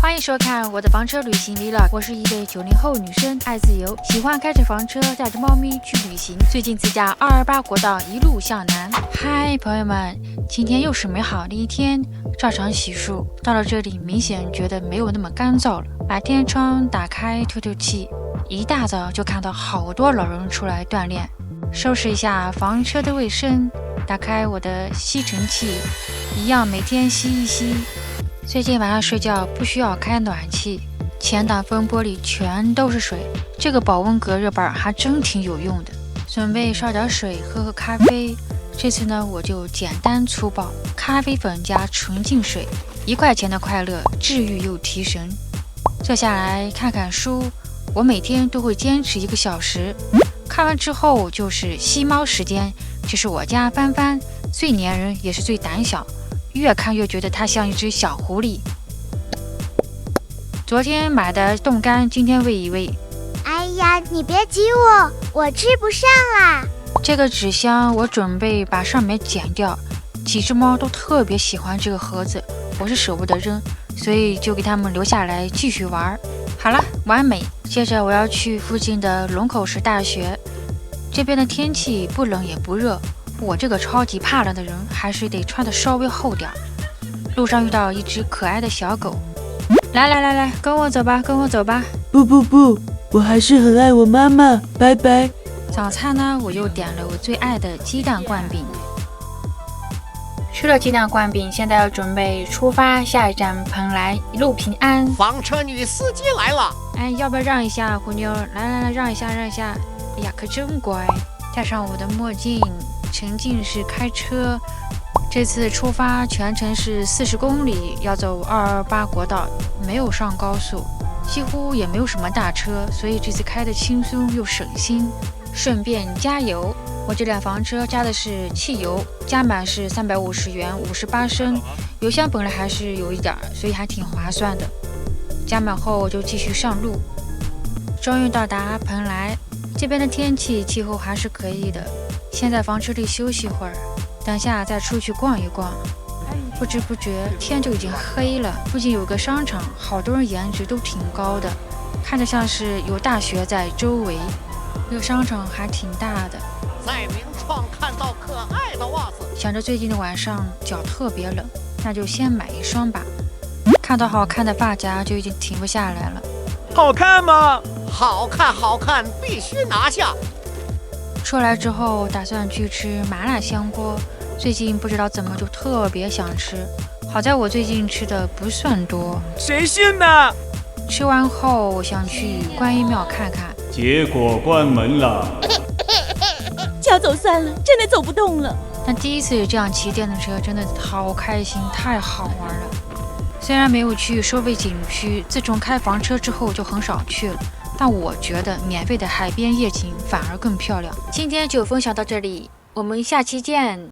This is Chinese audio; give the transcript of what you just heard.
欢迎收看我的房车旅行 vlog， 我是一位90后女生，爱自由，喜欢开着房车带着猫咪去旅行。最近自驾228国道一路向南。嗨，朋友们，今天又是美好的一天，照常洗漱。到了这里，明显觉得没有那么干燥了。把天窗打开透透气，一大早就看到好多老人出来锻炼。收拾一下房车的卫生，打开我的吸尘器，一样每天吸一吸。最近晚上睡觉不需要开暖气，前挡风玻璃全都是水，这个保温隔热板还真挺有用的。准备烧点水喝咖啡，这次呢我就简单粗暴，咖啡粉加纯净水，1块钱的快乐，治愈又提神。坐下来看看书，我每天都会坚持1个小时，看完之后就是吸猫时间。这是我家帆帆，最粘人也是最胆小，越看越觉得它像一只小狐狸。昨天买的冻干，今天喂一喂。哎呀，你别挤我吃不上啦。这个纸箱我准备把上面剪掉，几只猫都特别喜欢这个盒子，我是舍不得扔，所以就给它们留下来继续玩。好了，完美。接着我要去附近的龙口石大学，这边的天气不冷也不热，我这个超级怕冷的人还是得穿的稍微厚点。路上遇到一只可爱的小狗，来，跟我走吧，跟我走吧。不，我还是很爱我妈妈，拜拜。早餐呢，我又点了我最爱的鸡蛋灌饼。吃了鸡蛋灌饼，现在要准备出发，下一站蓬莱，一路平安。房车女司机来了，哎，要不要让一下，虎妞？来，让一下。哎呀，可真乖。戴上我的墨镜，沉浸式开车。这次出发全程是40公里，要走228国道，没有上高速，几乎也没有什么大车，所以这次开得轻松又省心。顺便加油，我这辆房车加的是汽油，加满是350元，58升，油箱本来还是有一点，所以还挺划算的。加满后就继续上路，终于到达蓬莱。这边的天气气候还是可以的，先在房车里休息会儿，等下再出去逛一逛。不知不觉天就已经黑了，附近有个商场，好多人颜值都挺高的，看着像是有大学在周围。这个商场还挺大的，在名创看到可爱的袜子，想着最近的晚上脚特别冷，那就先买1双吧。看到好看的发夹就已经停不下来了。好看吗？好看，必须拿下。出来之后打算去吃麻辣香锅，最近不知道怎么就特别想吃，好在我最近吃的不算多。谁信呢？吃完后想去观音庙看看，结果关门了。脚走酸了，真的走不动了。但第一次这样骑电动车真的好开心，太好玩了。虽然没有去收费景区，自从开房车之后就很少去了，但我觉得免费的海边夜景反而更漂亮。今天就分享到这里，我们下期见。